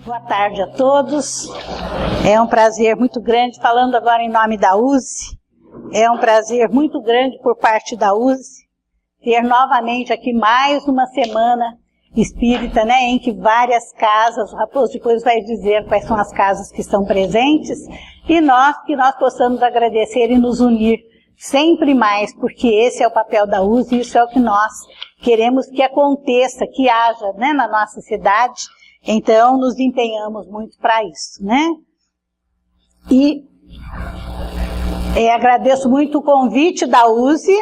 Boa tarde a todos. É um prazer muito grande, falando agora em nome da USE, é um prazer muito grande por parte da USE ter novamente aqui mais uma semana espírita, né, em que várias casas, o Raposo depois vai dizer quais são as casas que estão presentes, e que nós possamos agradecer e nos unir sempre mais, porque esse é o papel da USE e isso é o que nós queremos que aconteça, que haja, né, na nossa cidade. Então, nos empenhamos muito para isso, né? E agradeço muito o convite da USE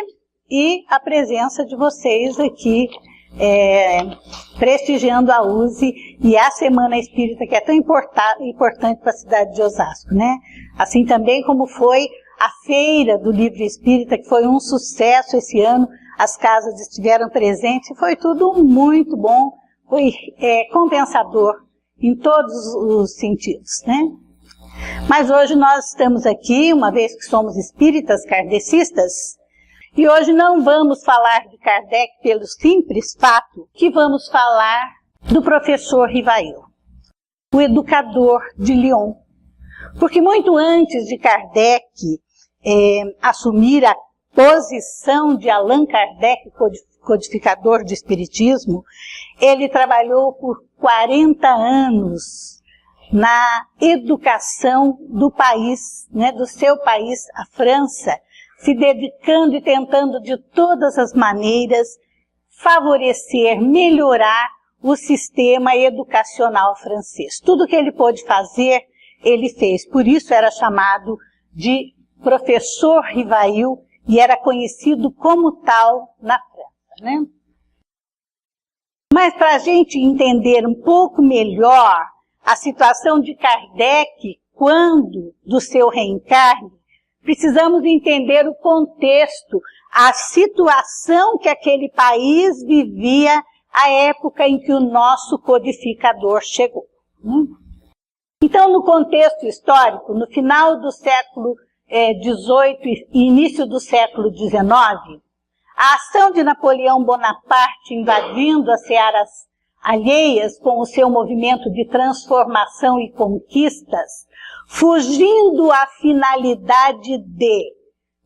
e a presença de vocês aqui, prestigiando a USE e a Semana Espírita, que é tão importante para a cidade de Osasco, né? Assim também como foi a Feira do Livro Espírita, que foi um sucesso esse ano, as casas estiveram presentes, foi tudo muito bom. Foi compensador em todos os sentidos, né? Mas hoje nós estamos aqui, uma vez que somos espíritas kardecistas, e hoje não vamos falar de Kardec pelo simples fato que vamos falar do professor Rivail, o educador de Lyon. Porque muito antes de Kardec assumir a posição de Allan Kardec, codificador de espiritismo, ele trabalhou por 40 anos na educação do país, né, do seu país, a França, se dedicando e tentando de todas as maneiras favorecer, melhorar o sistema educacional francês. Tudo que ele pôde fazer, ele fez. Por isso era chamado de professor Rivail e era conhecido como tal na França, né? Mas para a gente entender um pouco melhor a situação de Kardec quando do seu reencarne, precisamos entender o contexto, a situação que aquele país vivia à época em que o nosso codificador chegou. Então, no contexto histórico, no final do século XVIII e início do século XIX, a ação de Napoleão Bonaparte invadindo as searas alheias com o seu movimento de transformação e conquistas, fugindo à finalidade de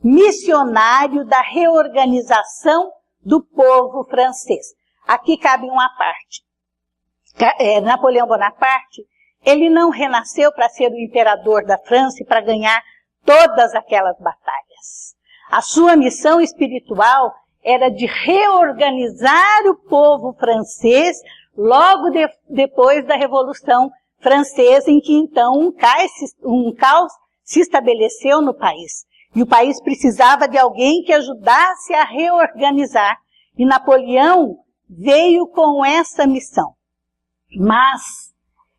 missionário da reorganização do povo francês. Aqui cabe uma parte. Napoleão Bonaparte, ele não renasceu para ser o imperador da França e para ganhar todas aquelas batalhas. A sua missão espiritual era de reorganizar o povo francês logo depois da Revolução Francesa, em que então um caos se estabeleceu no país. E o país precisava de alguém que ajudasse a reorganizar. E Napoleão veio com essa missão. Mas,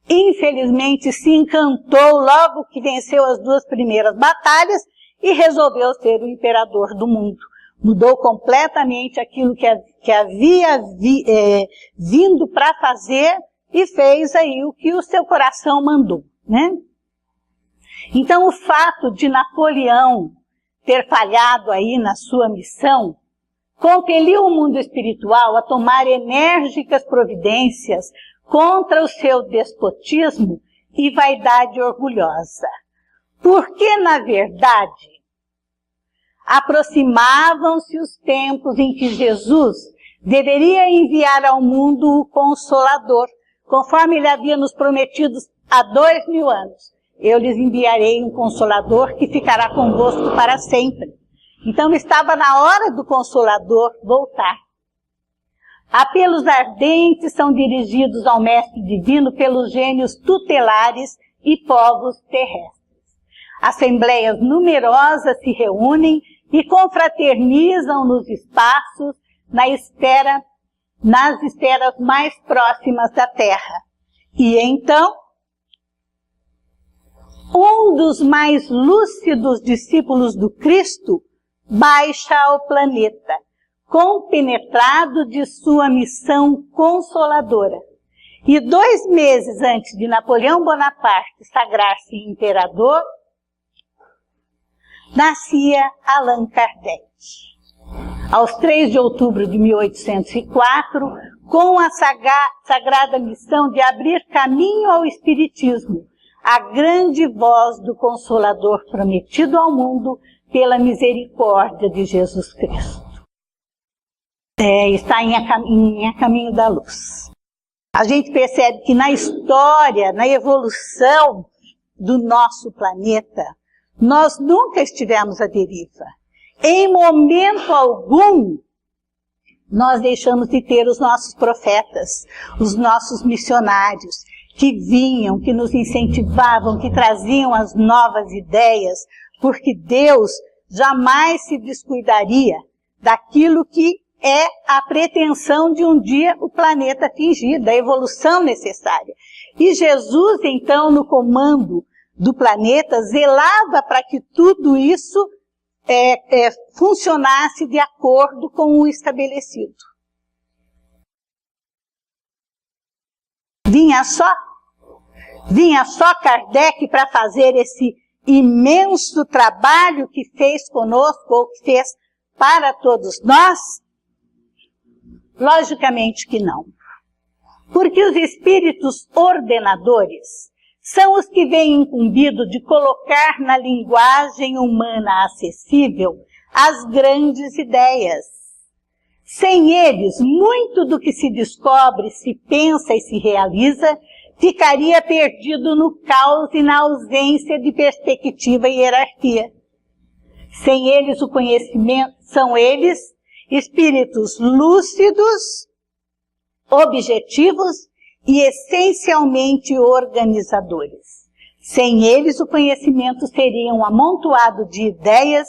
infelizmente, se encantou logo que venceu as duas primeiras batalhas e resolveu ser o imperador do mundo. Mudou completamente aquilo que havia vindo para fazer e fez aí o que o seu coração mandou, né? Então, o fato de Napoleão ter falhado aí na sua missão compeliu o mundo espiritual a tomar enérgicas providências contra o seu despotismo e vaidade orgulhosa. Porque, na verdade, aproximavam-se os tempos em que Jesus deveria enviar ao mundo o Consolador, conforme ele havia nos prometido há 2000 anos. Eu lhes enviarei um Consolador que ficará convosco para sempre. Então estava na hora do Consolador voltar. Apelos ardentes são dirigidos ao Mestre Divino pelos gênios tutelares e povos terrestres. Assembleias numerosas se reúnem e confraternizam nos espaços, nas esferas mais próximas da Terra. E então, um dos mais lúcidos discípulos do Cristo baixa ao planeta, compenetrado de sua missão consoladora. E 2 meses antes de Napoleão Bonaparte sagrar-se imperador, nascia Allan Kardec. Aos 3 de outubro de 1804, com a sagrada missão de abrir caminho ao Espiritismo, a grande voz do Consolador prometido ao mundo pela misericórdia de Jesus Cristo. Está em A Caminho da Luz. A gente percebe que na história, na evolução do nosso planeta, nós nunca estivemos à deriva. Em momento algum, nós deixamos de ter os nossos profetas, os nossos missionários, que vinham, que nos incentivavam, que traziam as novas ideias, porque Deus jamais se descuidaria daquilo que é a pretensão de um dia o planeta atingir, da evolução necessária. E Jesus, então, no comando do planeta, zelava para que tudo isso funcionasse de acordo com o estabelecido. Vinha só Kardec para fazer esse imenso trabalho que fez conosco, ou que fez para todos nós? Logicamente que não. Porque os espíritos ordenadores são os que vêm incumbidos de colocar na linguagem humana acessível as grandes ideias. Sem eles, muito do que se descobre, se pensa e se realiza, ficaria perdido no caos e na ausência de perspectiva e hierarquia. Sem eles, o conhecimento, são eles espíritos lúcidos, objetivos e essencialmente organizadores. Sem eles, o conhecimento seria um amontoado de ideias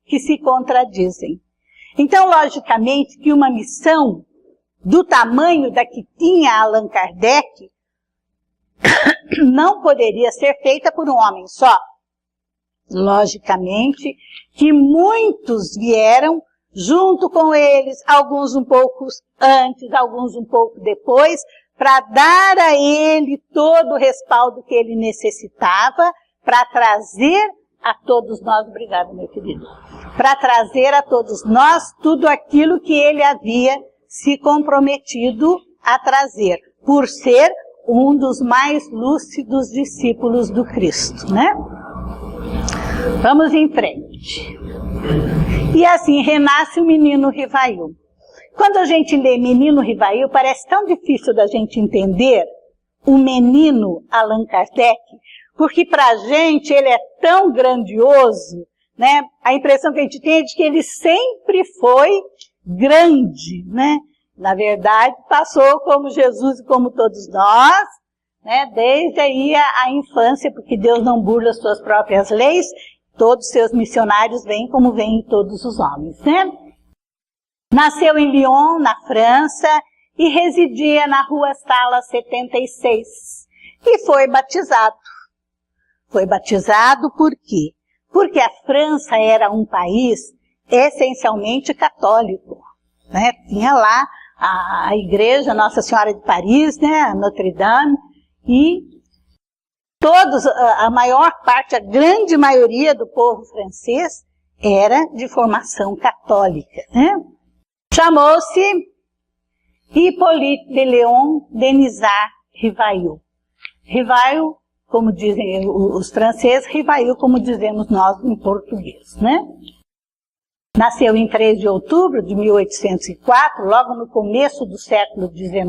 que se contradizem. Então, logicamente, que uma missão do tamanho da que tinha Allan Kardec não poderia ser feita por um homem só. Logicamente que muitos vieram junto com eles, alguns um pouco antes, alguns um pouco depois, para dar a ele todo o respaldo que ele necessitava, para trazer a todos nós, obrigado meu querido, para trazer a todos nós tudo aquilo que ele havia se comprometido a trazer, por ser um dos mais lúcidos discípulos do Cristo, né? Vamos em frente. E assim renasce o menino Rivail. Quando a gente lê Menino Rivail, parece tão difícil da gente entender o menino Allan Kardec, porque para a gente ele é tão grandioso, né? A impressão que a gente tem é de que ele sempre foi grande, né? Na verdade, passou como Jesus e como todos nós, né? Desde aí a infância, porque Deus não burla as suas próprias leis, todos os seus missionários vêm como vêm todos os homens, né? Nasceu em Lyon, na França, e residia na Rua Sala 76. E foi batizado. Foi batizado por quê? Porque a França era um país essencialmente católico, né? Tinha lá a igreja Nossa Senhora de Paris, né? A Notre Dame, e todos, a maior parte, a grande maioria do povo francês era de formação católica, né? Chamou-se Hippolyte de Léon Denisard Rivail. Rivail, como dizem os franceses, Rivail, como dizemos nós em português, né? Nasceu em 3 de outubro de 1804, logo no começo do século XIX,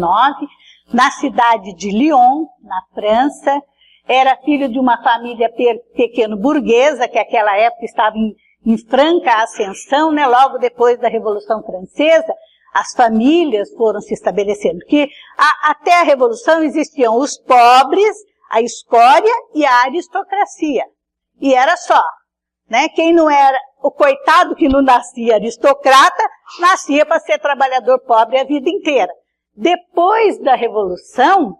na cidade de Lyon, na França. Era filho de uma família pequeno-burguesa, que naquela época estava em franca ascensão, né? Logo depois da Revolução Francesa, as famílias foram se estabelecendo. Porque até a Revolução existiam os pobres, a escória e a aristocracia. E era só, né? Quem não era, o coitado que não nascia aristocrata, nascia para ser trabalhador pobre a vida inteira. Depois da Revolução,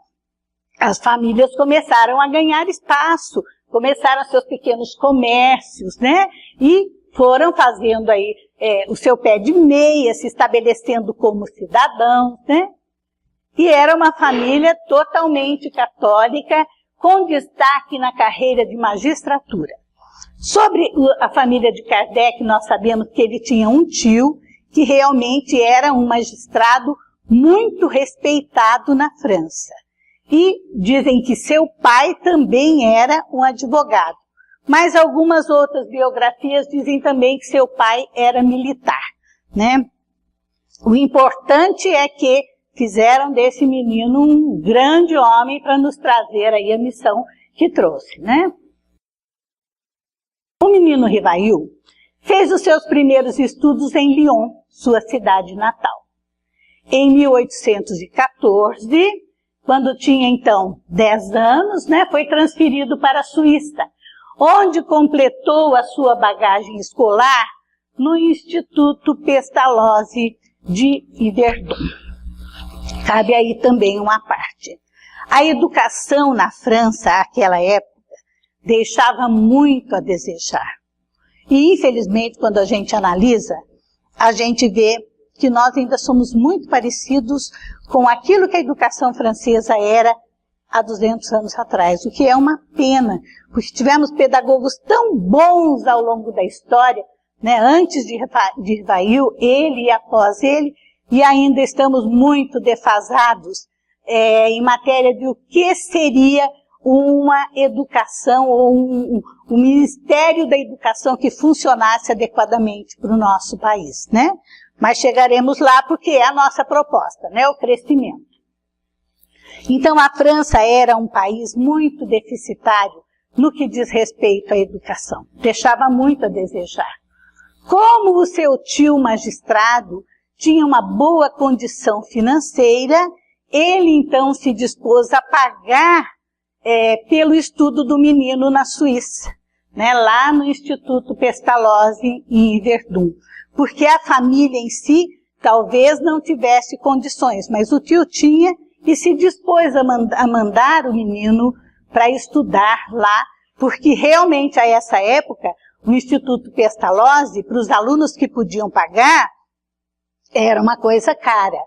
as famílias começaram a ganhar espaço, começaram seus pequenos comércios, né? E foram fazendo aí o seu pé de meia, se estabelecendo como cidadãos, né? E era uma família totalmente católica, com destaque na carreira de magistratura. Sobre a família de Kardec, nós sabemos que ele tinha um tio que realmente era um magistrado muito respeitado na França. E dizem que seu pai também era um advogado. Mas algumas outras biografias dizem também que seu pai era militar, né? O importante é que fizeram desse menino um grande homem para nos trazer aí a missão que trouxe, né? O menino Rivail fez os seus primeiros estudos em Lyon, sua cidade natal. Em 1814, quando tinha então 10 anos, né, foi transferido para a Suíça, onde completou a sua bagagem escolar no Instituto Pestalozzi de Yverdon. Cabe aí também uma parte. A educação na França, naquela época, deixava muito a desejar. E, infelizmente, quando a gente analisa, a gente vê que nós ainda somos muito parecidos com aquilo que a educação francesa era há 200 anos atrás, o que é uma pena, porque tivemos pedagogos tão bons ao longo da história, né, antes de Rivail, ele e após ele, e ainda estamos muito defasados em matéria de o que seria uma educação ou um Ministério da Educação que funcionasse adequadamente para o nosso país, né? Mas chegaremos lá porque é a nossa proposta, né? O crescimento. Então a França era um país muito deficitário no que diz respeito à educação. Deixava muito a desejar. Como o seu tio magistrado tinha uma boa condição financeira, ele então se dispôs a pagar pelo estudo do menino na Suíça, né, lá no Instituto Pestalozzi em Yverdon, porque a família em si talvez não tivesse condições, mas o tio tinha e se dispôs a mandar o menino para estudar lá, porque realmente a essa época o Instituto Pestalozzi, para os alunos que podiam pagar, era uma coisa cara,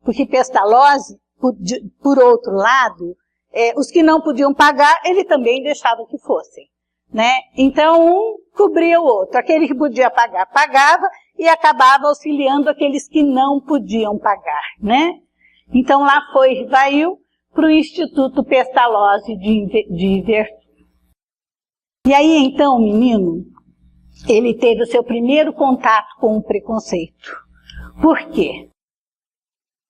porque Pestalozzi, por outro lado, os que não podiam pagar, ele também deixava que fossem, né? Então, um cobria o outro. Aquele que podia pagar, pagava e acabava auxiliando aqueles que não podiam pagar, né? Então, lá foi Rivail para o Instituto Pestalozzi de Yverdon. E aí, então, o menino, ele teve o seu primeiro contato com o preconceito. Por quê?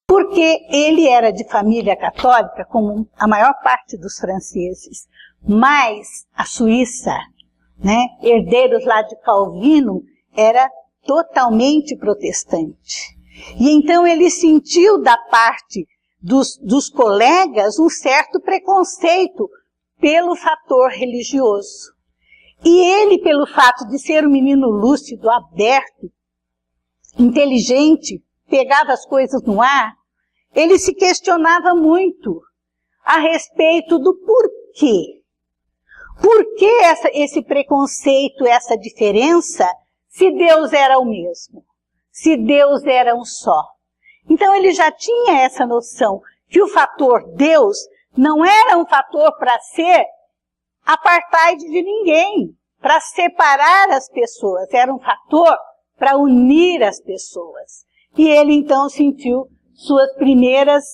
Porque ele era de família católica, como a maior parte dos franceses, mas a Suíça, né, herdeiros lá de Calvino, era totalmente protestante. E então ele sentiu da parte dos colegas um certo preconceito pelo fator religioso. E ele, pelo fato de ser um menino lúcido, aberto, inteligente, pegava as coisas no ar, ele se questionava muito a respeito do porquê. Por que esse preconceito, essa diferença, se Deus era o mesmo? Se Deus era um só? Então ele já tinha essa noção que o fator Deus não era um fator para ser apartheid de ninguém, para separar as pessoas, era um fator para unir as pessoas. E ele então sentiu suas primeiras,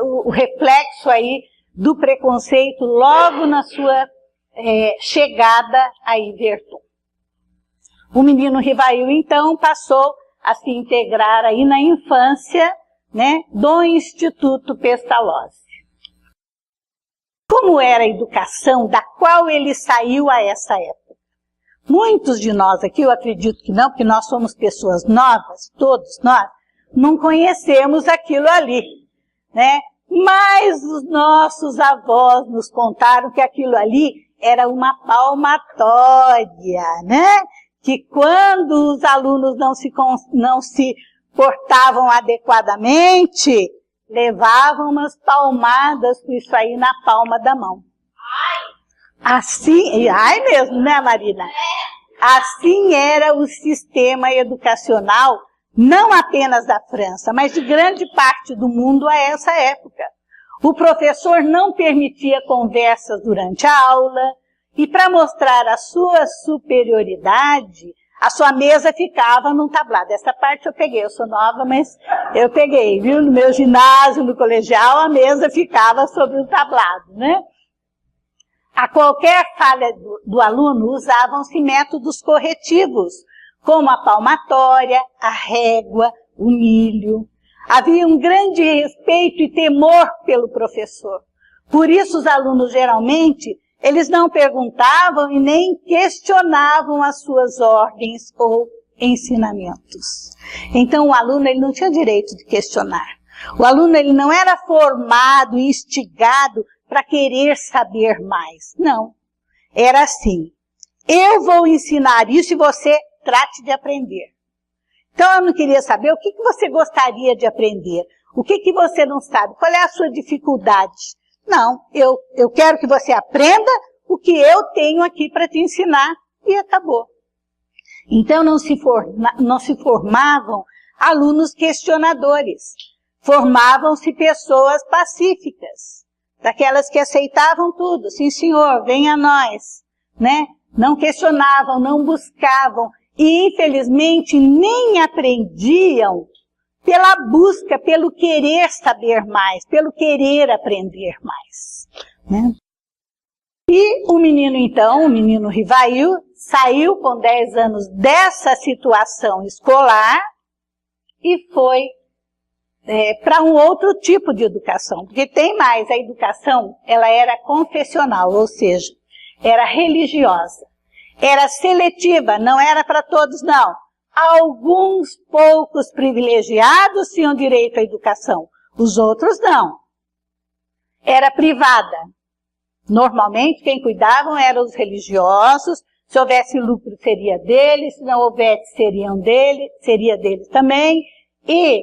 o reflexo aí do preconceito logo na sua chegada a Yverdon. O menino Rivail então passou a se integrar aí na infância, né, do Instituto Pestalozzi. Como era a educação da qual ele saiu a essa época? Muitos de nós aqui, eu acredito que não, porque nós somos pessoas novas, todos nós, não conhecemos aquilo ali, né? Mas os nossos avós nos contaram que aquilo ali era uma palmatória, né? Que quando os alunos não se portavam adequadamente, levavam umas palmadas com isso aí na palma da mão. Assim, ai mesmo, né, Marina? Assim era o sistema educacional, não apenas da França, mas de grande parte do mundo a essa época. O professor não permitia conversas durante a aula, e para mostrar a sua superioridade, a sua mesa ficava num tablado. Essa parte eu peguei, eu sou nova, mas eu peguei, viu? No meu ginásio, no colegial, a mesa ficava sobre o tablado, né? A qualquer falha do aluno, usavam-se métodos corretivos, como a palmatória, a régua, o milho. Havia um grande respeito e temor pelo professor. Por isso, os alunos, geralmente, eles não perguntavam e nem questionavam as suas ordens ou ensinamentos. Então, o aluno ele não tinha direito de questionar. O aluno ele não era formado, instigado para querer saber mais. Não. Era assim. Eu vou ensinar isso e você trate de aprender. Então, eu não queria saber o que você gostaria de aprender. O que você não sabe? Qual é a sua dificuldade? Não, eu quero que você aprenda o que eu tenho aqui para te ensinar e acabou. Então, não se formavam alunos questionadores. Formavam-se pessoas pacíficas, daquelas que aceitavam tudo. Sim, senhor, venha a nós, né? Não questionavam, não buscavam e, infelizmente, nem aprendiam pela busca, pelo querer saber mais, pelo querer aprender mais, né? E o menino, então, o menino Rivail, saiu com 10 anos dessa situação escolar e foi para um outro tipo de educação. Porque tem mais, a educação, ela era confessional, ou seja, era religiosa. Era seletiva, não era para todos, não. Alguns poucos privilegiados tinham direito à educação, os outros não. Era privada. Normalmente, quem cuidavam eram os religiosos. Se houvesse lucro, seria deles. Se não houvesse, seria deles também. E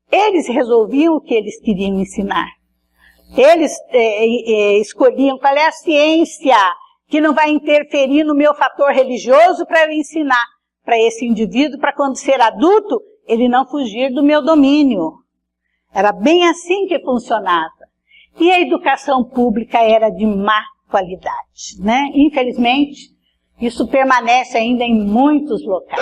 eles resolviam o que eles queriam ensinar. Eles escolhiam qual é a ciência que não vai interferir no meu fator religioso para eu ensinar para esse indivíduo, para quando ser adulto, ele não fugir do meu domínio. Era bem assim que funcionava. E a educação pública era de má qualidade, né? Infelizmente, isso permanece ainda em muitos locais.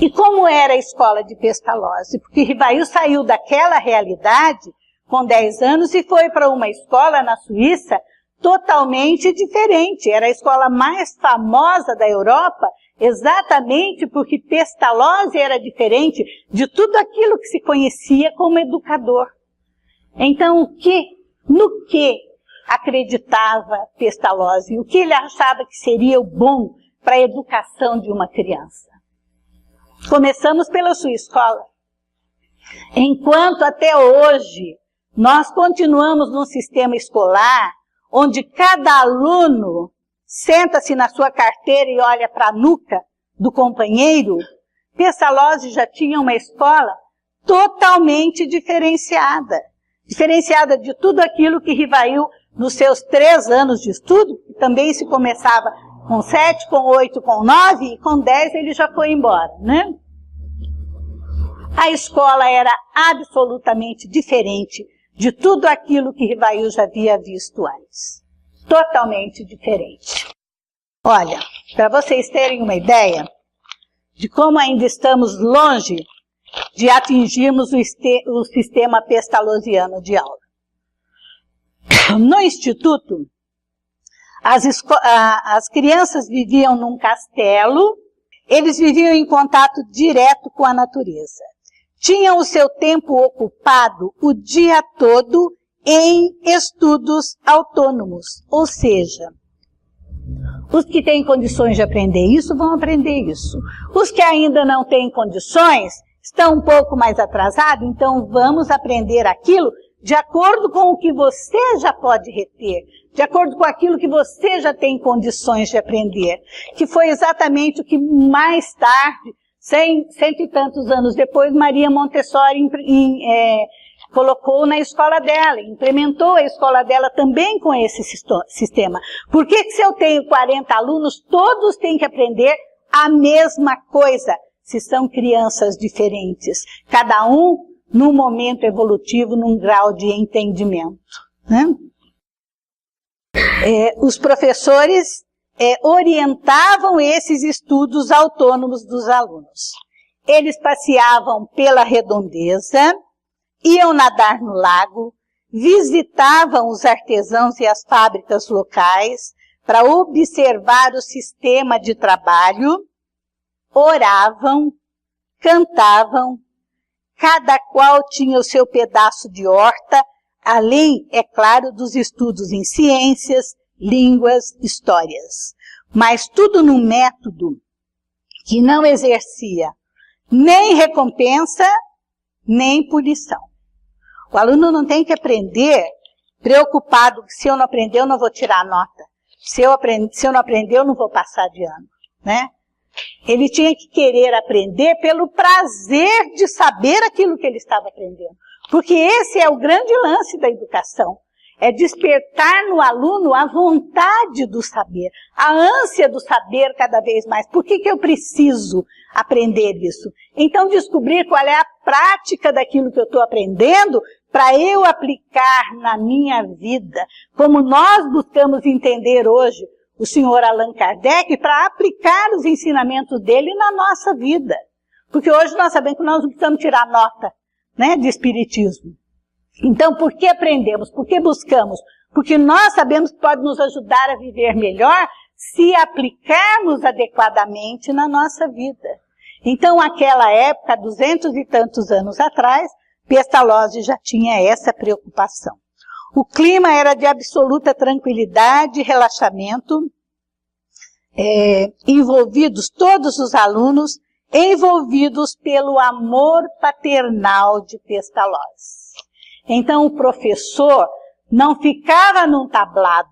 E como era a escola de Pestalozzi? Porque Rivail saiu daquela realidade com 10 anos e foi para uma escola na Suíça totalmente diferente. Era a escola mais famosa da Europa, exatamente porque Pestalozzi era diferente de tudo aquilo que se conhecia como educador. Então, no que acreditava Pestalozzi? O que ele achava que seria o bom para a educação de uma criança? Começamos pela sua escola. Enquanto até hoje nós continuamos num sistema escolar onde cada aluno senta-se na sua carteira e olha para a nuca do companheiro, Pestalozzi já tinha uma escola totalmente diferenciada. Diferenciada de tudo aquilo que Rivail, nos seus 3 anos de estudo, que também se começava com 7, com 8, com 9, e com 10 ele já foi embora, né? A escola era absolutamente diferente de tudo aquilo que Rivail já havia visto antes. Totalmente diferente. Olha, para vocês terem uma ideia de como ainda estamos longe de atingirmos o sistema pestalozziano de aula. No instituto, as crianças viviam num castelo, eles viviam em contato direto com a natureza. Tinham o seu tempo ocupado o dia todo em estudos autônomos, ou seja, os que têm condições de aprender isso vão aprender isso. Os que ainda não têm condições estão um pouco mais atrasados, então vamos aprender aquilo de acordo com o que você já pode reter, de acordo com aquilo que você já tem condições de aprender, que foi exatamente o que mais tarde, cento e tantos anos depois, Maria Montessori colocou na escola dela, implementou a escola dela também com esse sistema. Por que se eu tenho 40 alunos, todos têm que aprender a mesma coisa, se são crianças diferentes, cada um num momento evolutivo, num grau de entendimento, né? Os professores, orientavam esses estudos autônomos dos alunos. Eles passeavam pela redondeza, iam nadar no lago, visitavam os artesãos e as fábricas locais para observar o sistema de trabalho, oravam, cantavam, cada qual tinha o seu pedaço de horta, além, é claro, dos estudos em ciências, línguas, histórias. Mas tudo num método que não exercia nem recompensa, nem punição. O aluno não tem que aprender preocupado que se eu não aprender, eu não vou tirar a nota. Se eu não aprender, eu não vou passar de ano, né? Ele tinha que querer aprender pelo prazer de saber aquilo que ele estava aprendendo. Porque esse é o grande lance da educação. É despertar no aluno a vontade do saber, a ânsia do saber cada vez mais. Por que eu preciso aprender isso? Então, descobrir qual é a prática daquilo que eu estou aprendendo para eu aplicar na minha vida, como nós buscamos entender hoje o senhor Allan Kardec, para aplicar os ensinamentos dele na nossa vida. Porque hoje nós sabemos que nós não precisamos tirar nota, né, de espiritismo. Então, por que aprendemos? Por que buscamos? Porque nós sabemos que pode nos ajudar a viver melhor se aplicarmos adequadamente na nossa vida. Então, naquela época, 200 e tantos anos atrás, Pestalozzi já tinha essa preocupação. O clima era de absoluta tranquilidade e relaxamento, envolvidos todos os alunos, envolvidos pelo amor paternal de Pestalozzi. Então, o professor não ficava num tablado,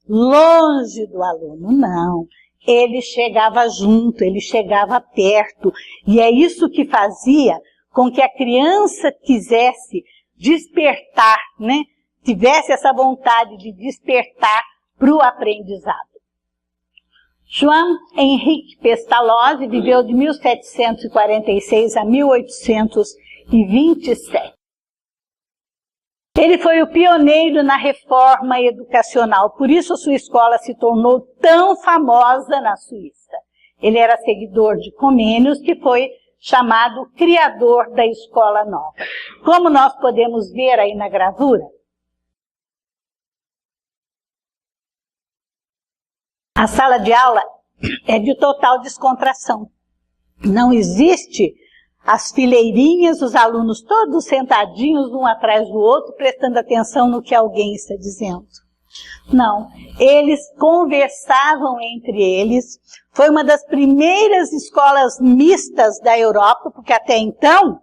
longe do aluno, não. Ele chegava junto, ele chegava perto. E é isso que fazia com que a criança quisesse despertar, né? Tivesse essa vontade de despertar para o aprendizado. João Henrique Pestalozzi viveu de 1746 a 1827. Ele foi o pioneiro na reforma educacional, por isso a sua escola se tornou tão famosa na Suíça. Ele era seguidor de Comênios, que foi chamado criador da escola nova. Como nós podemos ver aí na gravura, a sala de aula é de total descontração. Não existe as fileirinhas, os alunos todos sentadinhos um atrás do outro, prestando atenção no que alguém está dizendo. Não, eles conversavam entre eles. Foi uma das primeiras escolas mistas da Europa, porque até então,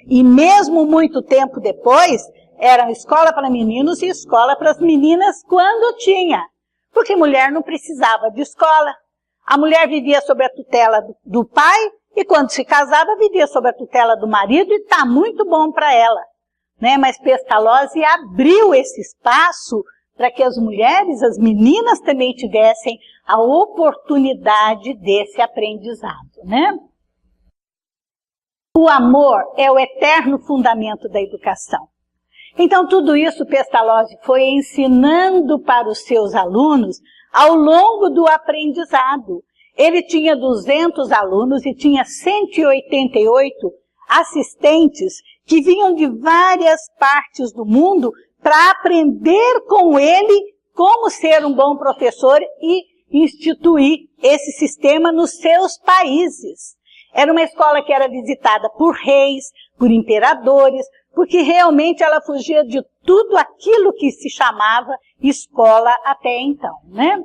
e mesmo muito tempo depois, eram escola para meninos e escola para as meninas quando tinha. Porque mulher não precisava de escola. A mulher vivia sob a tutela do pai, e quando se casava, vivia sob a tutela do marido, e está muito bom para ela, né? Mas Pestalozzi abriu esse espaço para que as mulheres, as meninas também tivessem a oportunidade desse aprendizado, né? O amor é o eterno fundamento da educação. Então, tudo isso Pestalozzi foi ensinando para os seus alunos ao longo do aprendizado. Ele tinha 200 alunos e tinha 188 assistentes que vinham de várias partes do mundo para aprender com ele como ser um bom professor e instituir esse sistema nos seus países. Era uma escola que era visitada por reis, por imperadores, porque realmente ela fugia de tudo aquilo que se chamava escola até então, né?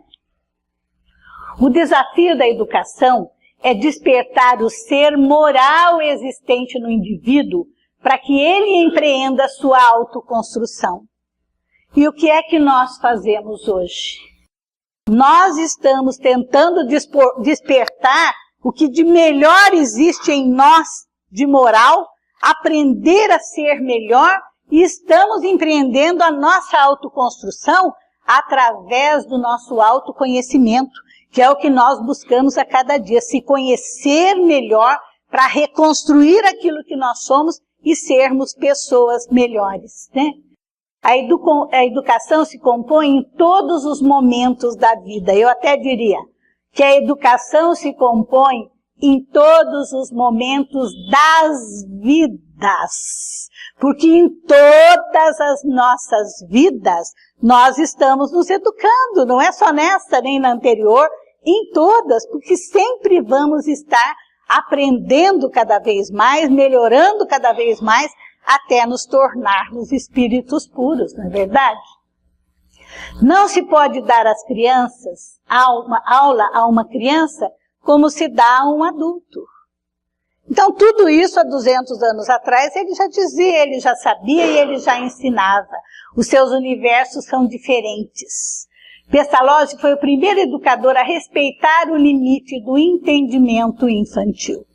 O desafio da educação é despertar o ser moral existente no indivíduo para que ele empreenda sua autoconstrução. E o que é que nós fazemos hoje? Nós estamos tentando despertar o que de melhor existe em nós, de moral, aprender a ser melhor, e estamos empreendendo a nossa autoconstrução através do nosso autoconhecimento, que é o que nós buscamos a cada dia, se conhecer melhor para reconstruir aquilo que nós somos e sermos pessoas melhores, né? A educação se compõe em todos os momentos da vida. Eu até diria que a educação se compõe em todos os momentos das vidas. Porque em todas as nossas vidas, nós estamos nos educando. Não é só nessa, nem na anterior, em todas. Porque sempre vamos estar aprendendo cada vez mais, melhorando cada vez mais, até nos tornarmos espíritos puros, não é verdade? Não se pode dar às crianças aula a uma criança como se dá a um adulto. Então, tudo isso há 200 anos atrás ele já dizia, ele já sabia e ele já ensinava. Os seus universos são diferentes. Pestalozzi foi o primeiro educador a respeitar o limite do entendimento infantil.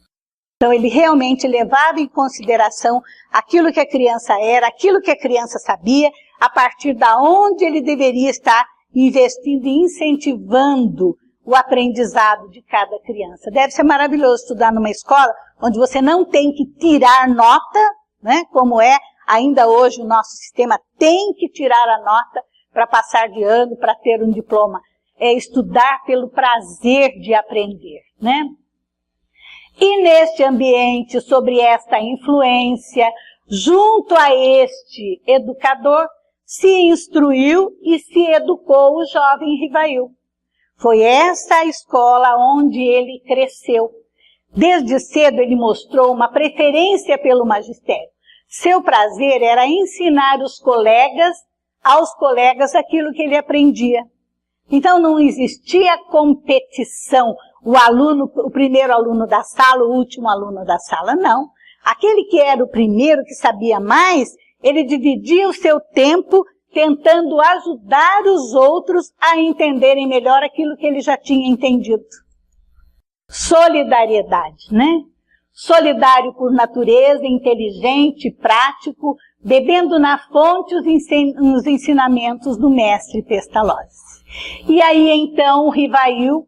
Então, ele realmente levava em consideração aquilo que a criança era, aquilo que a criança sabia, a partir da onde ele deveria estar investindo e incentivando o aprendizado de cada criança. Deve ser maravilhoso estudar numa escola onde você não tem que tirar nota, né, como é ainda hoje o nosso sistema, tem que tirar a nota para passar de ano, para ter um diploma. É estudar pelo prazer de aprender, né? E neste ambiente, sobre esta influência, junto a este educador, se instruiu e se educou o jovem Rivail. Foi essa a escola onde ele cresceu. Desde cedo ele mostrou uma preferência pelo magistério. Seu prazer era ensinar aos colegas aquilo que ele aprendia. Então não existia competição. O primeiro aluno da sala, o último aluno da sala, não. Aquele que era o primeiro, que sabia mais, ele dividia o seu tempo tentando ajudar os outros a entenderem melhor aquilo que ele já tinha entendido. Solidariedade, né? Solidário por natureza, inteligente, prático, bebendo na fonte os ensinamentos do mestre Pestalozzi. E aí então o Rivail,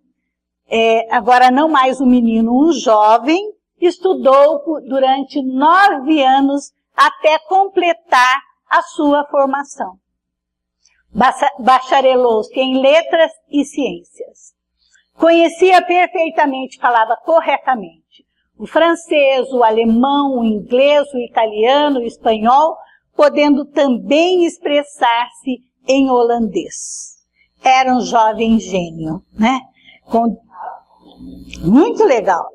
agora não mais um menino, um jovem, estudou durante 9 anos até completar a sua formação. Bacharelou-se em letras e ciências. Conhecia perfeitamente, falava corretamente o francês, o alemão, o inglês, o italiano, o espanhol, podendo também expressar-se em holandês. Era um jovem gênio, né? Muito legal.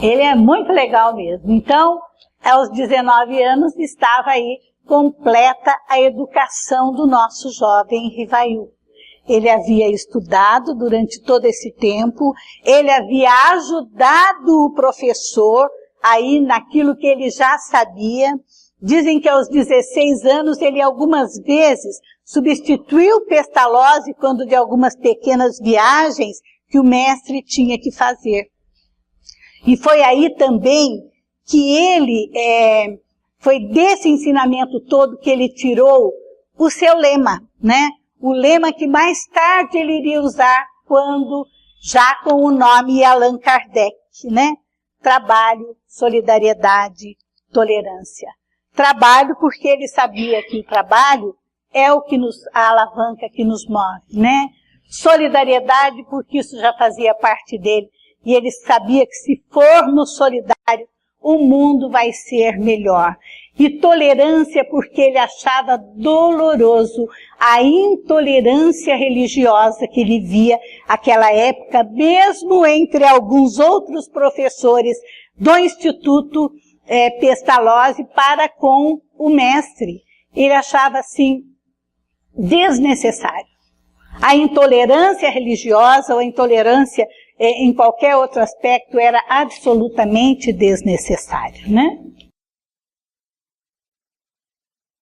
Ele é muito legal mesmo. Então, aos 19 anos, estava aí completa a educação do nosso jovem Rivail. Ele havia estudado durante todo esse tempo, ele havia ajudado o professor aí naquilo que ele já sabia. Dizem que aos 16 anos ele algumas vezes substituiu Pestalozzi quando de algumas pequenas viagens que o mestre tinha que fazer. E foi aí também que ele, foi desse ensinamento todo que ele tirou o seu lema, né? O lema que mais tarde ele iria usar quando, já com o nome Allan Kardec, né? Trabalho, solidariedade, tolerância. Trabalho porque ele sabia que o trabalho é o que a alavanca que nos move, né? Solidariedade porque isso já fazia parte dele. E ele sabia que se formos solidários, o mundo vai ser melhor. E tolerância porque ele achava doloroso a intolerância religiosa que ele via naquela época, mesmo entre alguns outros professores do Instituto Pestalozzi para com o mestre. Ele achava assim desnecessário. A intolerância religiosa ou a intolerância em qualquer outro aspecto era absolutamente desnecessário, né?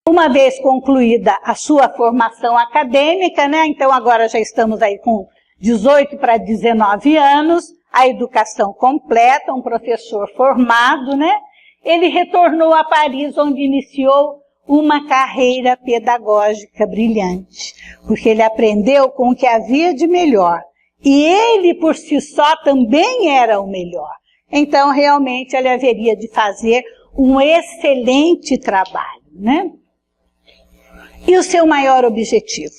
Uma vez concluída a sua formação acadêmica, né? Então agora já estamos aí com 18 para 19 anos, a educação completa, um professor formado, né? Ele retornou a Paris, onde iniciou uma carreira pedagógica brilhante, porque ele aprendeu com o que havia de melhor. E ele, por si só, também era o melhor. Então, realmente, ele haveria de fazer um excelente trabalho, né? E o seu maior objetivo?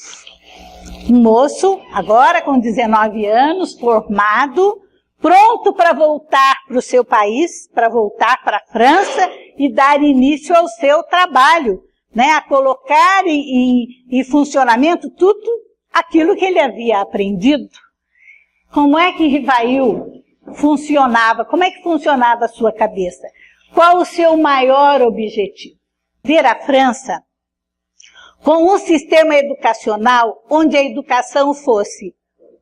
Um moço, agora com 19 anos, formado, pronto para voltar para o seu país, para voltar para a França e dar início ao seu trabalho, né? A colocar em funcionamento tudo aquilo que ele havia aprendido. Como é que Rivail funcionava? Como é que funcionava a sua cabeça? Qual o seu maior objetivo? Ver a França com um sistema educacional onde a educação fosse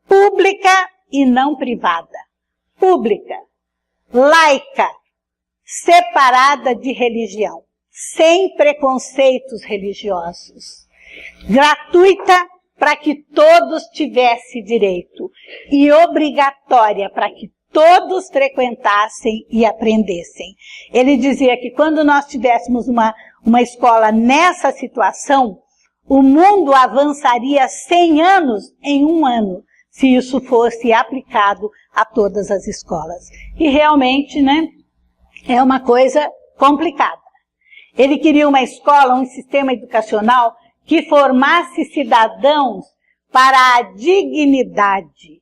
pública e não privada. Pública, laica, separada de religião, sem preconceitos religiosos, gratuita para que todos tivessem direito e obrigatória para que todos frequentassem e aprendessem. Ele dizia que quando nós tivéssemos uma escola nessa situação, o mundo avançaria 100 anos em um ano, se isso fosse aplicado a todas as escolas. E realmente, né, é uma coisa complicada. Ele queria uma escola, um sistema educacional que formasse cidadãos para a dignidade,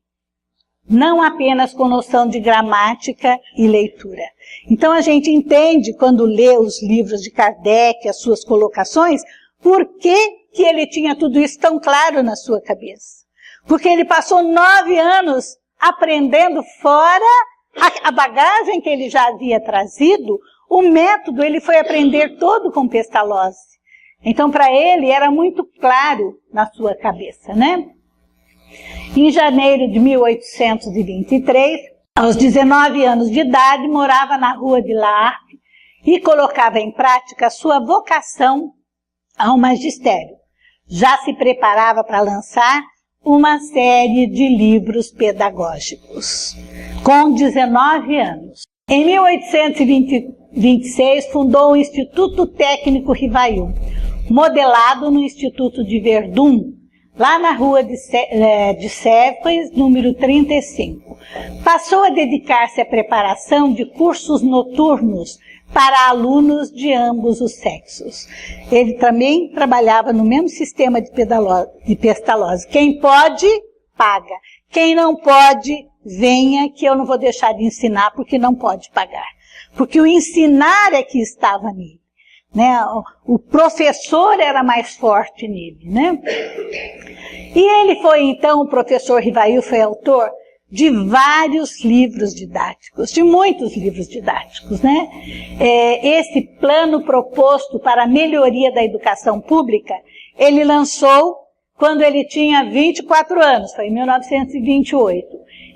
não apenas com noção de gramática e leitura. Então a gente entende, quando lê os livros de Kardec, as suas colocações, por que ele tinha tudo isso tão claro na sua cabeça. Porque ele passou 9 anos aprendendo fora a bagagem que ele já havia trazido, o método ele foi aprender todo com Pestalozzi. Então para ele era muito claro na sua cabeça, né? Em janeiro de 1823, aos 19 anos de idade, morava na rua de La Harpe e colocava em prática a sua vocação ao magistério. Já se preparava para lançar uma série de livros pedagógicos, com 19 anos. Em 1826, fundou o Instituto Técnico Rivail, modelado no Instituto de Verdun, lá na rua de Sèvres, número 35. Passou a dedicar-se à preparação de cursos noturnos para alunos de ambos os sexos. Ele também trabalhava no mesmo sistema de Pestalozzi. Quem pode, paga. Quem não pode, venha, que eu não vou deixar de ensinar porque não pode pagar. Porque o ensinar é que estava nele, né? O professor era mais forte nele, né? E ele foi, então, o professor Rivail foi autor de vários livros didáticos, de muitos livros didáticos, né? Esse plano proposto para a melhoria da educação pública, ele lançou quando ele tinha 24 anos, foi em 1928.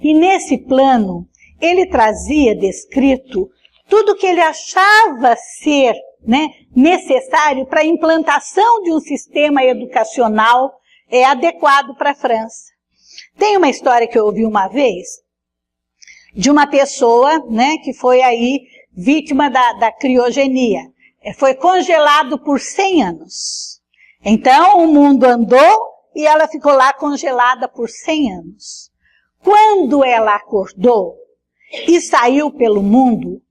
E nesse plano, ele trazia descrito tudo o que ele achava ser, né, necessário para a implantação de um sistema educacional adequado para a França. Tem uma história que eu ouvi uma vez de uma pessoa, né, que foi aí vítima da criogenia. Foi congelado por 100 anos. Então o mundo andou e ela ficou lá congelada por 100 anos. Quando ela acordou e saiu pelo mundo,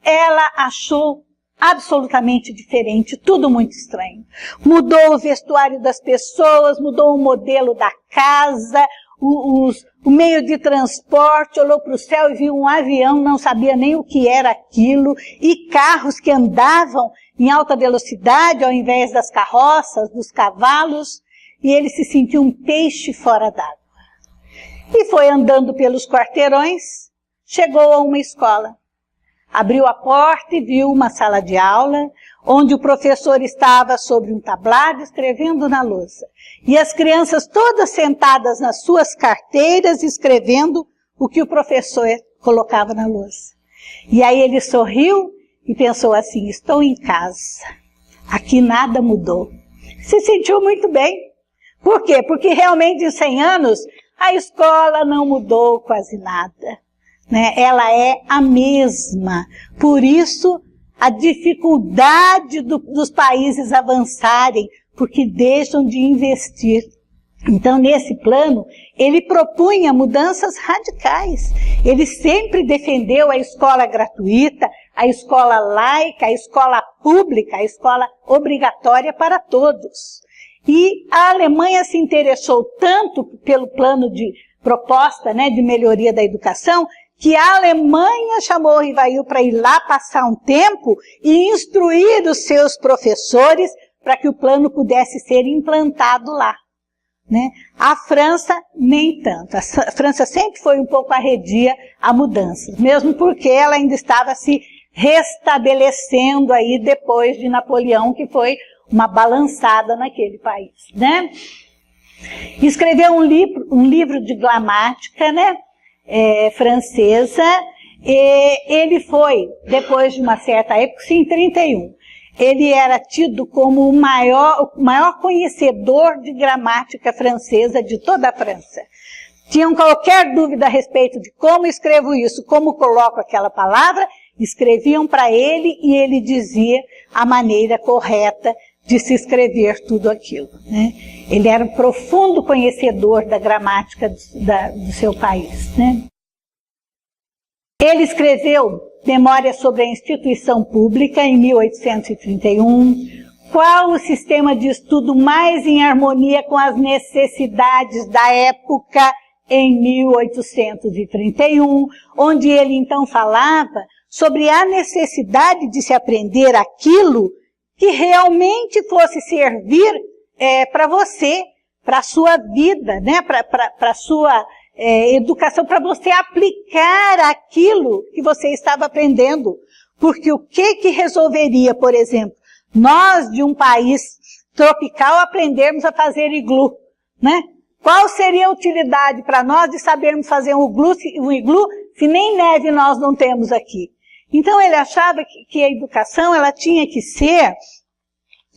ela achou absolutamente diferente, tudo muito estranho. Mudou o vestuário das pessoas, mudou o modelo da casa, o meio de transporte, olhou para o céu e viu um avião, não sabia nem o que era aquilo, e carros que andavam em alta velocidade ao invés das carroças, dos cavalos, e ele se sentiu um peixe fora d'água. E foi andando pelos quarteirões, chegou a uma escola. Abriu a porta e viu uma sala de aula, onde o professor estava sobre um tablado escrevendo na lousa. E as crianças todas sentadas nas suas carteiras, escrevendo o que o professor colocava na lousa. E aí ele sorriu e pensou assim, estou em casa, aqui nada mudou. Se sentiu muito bem. Por quê? Porque realmente em 100 anos a escola não mudou quase nada. Né? Ela é a mesma. Por isso, a dificuldade dos países avançarem, porque deixam de investir. Então, nesse plano, ele propunha mudanças radicais. Ele sempre defendeu a escola gratuita, a escola laica, a escola pública, a escola obrigatória para todos. E a Alemanha se interessou tanto pelo plano de proposta, né, de melhoria da educação, que a Alemanha chamou o Rivail para ir lá passar um tempo e instruir os seus professores para que o plano pudesse ser implantado lá, né? A França, nem tanto. A França sempre foi um pouco arredia a mudanças, mesmo porque ela ainda estava se restabelecendo aí depois de Napoleão, que foi uma balançada naquele país, né? Escreveu um livro de gramática, né, francesa, e ele foi, depois de uma certa época, em 31, ele era tido como o maior conhecedor de gramática francesa de toda a França. Tinham qualquer dúvida a respeito de como escrevo isso, como coloco aquela palavra, escreviam para ele e ele dizia a maneira correta de se escrever tudo aquilo, né? Ele era um profundo conhecedor da gramática do seu país, né? Ele escreveu Memória sobre a Instituição Pública, em 1831. Qual o sistema de estudo mais em harmonia com as necessidades da época, em 1831, onde ele então falava sobre a necessidade de se aprender aquilo que realmente fosse servir para você, para a sua vida, né? Para a sua educação, para você aplicar aquilo que você estava aprendendo. Porque o que resolveria, por exemplo, nós de um país tropical aprendermos a fazer iglu, né? Qual seria a utilidade para nós de sabermos fazer um iglu se nem neve nós não temos aqui? Então ele achava que a educação ela tinha que ser,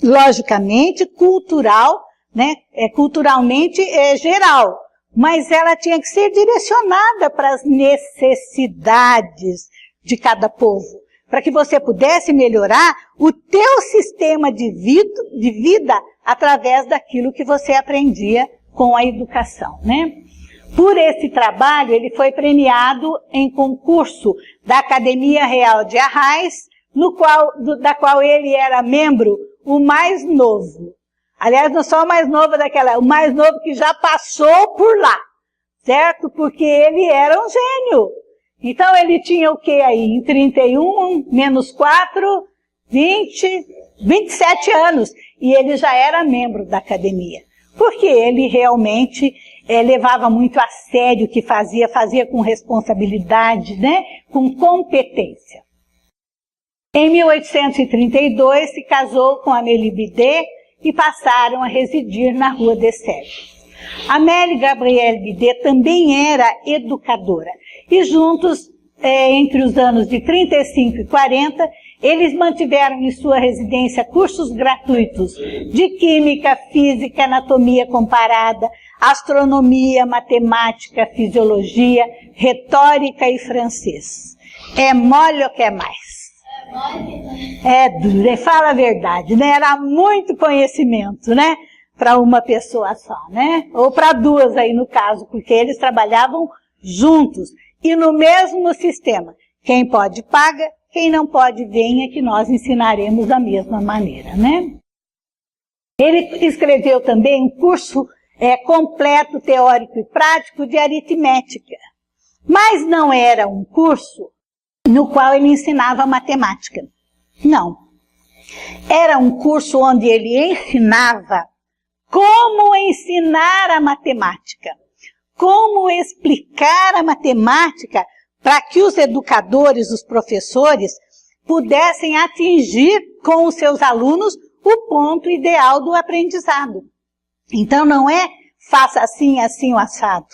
logicamente, cultural, né? Culturalmente geral, mas ela tinha que ser direcionada para as necessidades de cada povo, para que você pudesse melhorar o teu sistema de vida através daquilo que você aprendia com a educação, né? Por esse trabalho, ele foi premiado em concurso da Academia Real de Arraiz, da qual ele era membro, o mais novo. Aliás, não só o mais novo o mais novo que já passou por lá, certo? Porque ele era um gênio. Então ele tinha o que aí? Em 31, menos 4, 20, 27 anos. E ele já era membro da academia. Porque ele realmente levava muito a sério o que fazia com responsabilidade, né? Com competência. Em 1832 se casou com Amélie Bidet e passaram a residir na Rua des Sèvres. Amélie Gabrielle Bidet também era educadora e juntos, entre os anos de 35 e 40, eles mantiveram em sua residência cursos gratuitos de química, física, anatomia comparada, astronomia, matemática, fisiologia, retórica e francês. É mole ou quer mais? É duro, fala a verdade, né? Era muito conhecimento, né? Para uma pessoa só, né? Ou para duas aí no caso, porque eles trabalhavam juntos e no mesmo sistema. Quem pode paga, quem não pode venha que nós ensinaremos da mesma maneira, né? Ele escreveu também um curso completo, teórico e prático de aritmética. Mas não era um curso no qual ele ensinava matemática. Não. Era um curso onde ele ensinava como ensinar a matemática, como explicar a matemática para que os educadores, os professores, pudessem atingir com os seus alunos o ponto ideal do aprendizado. Então não é faça assim, assim o assado,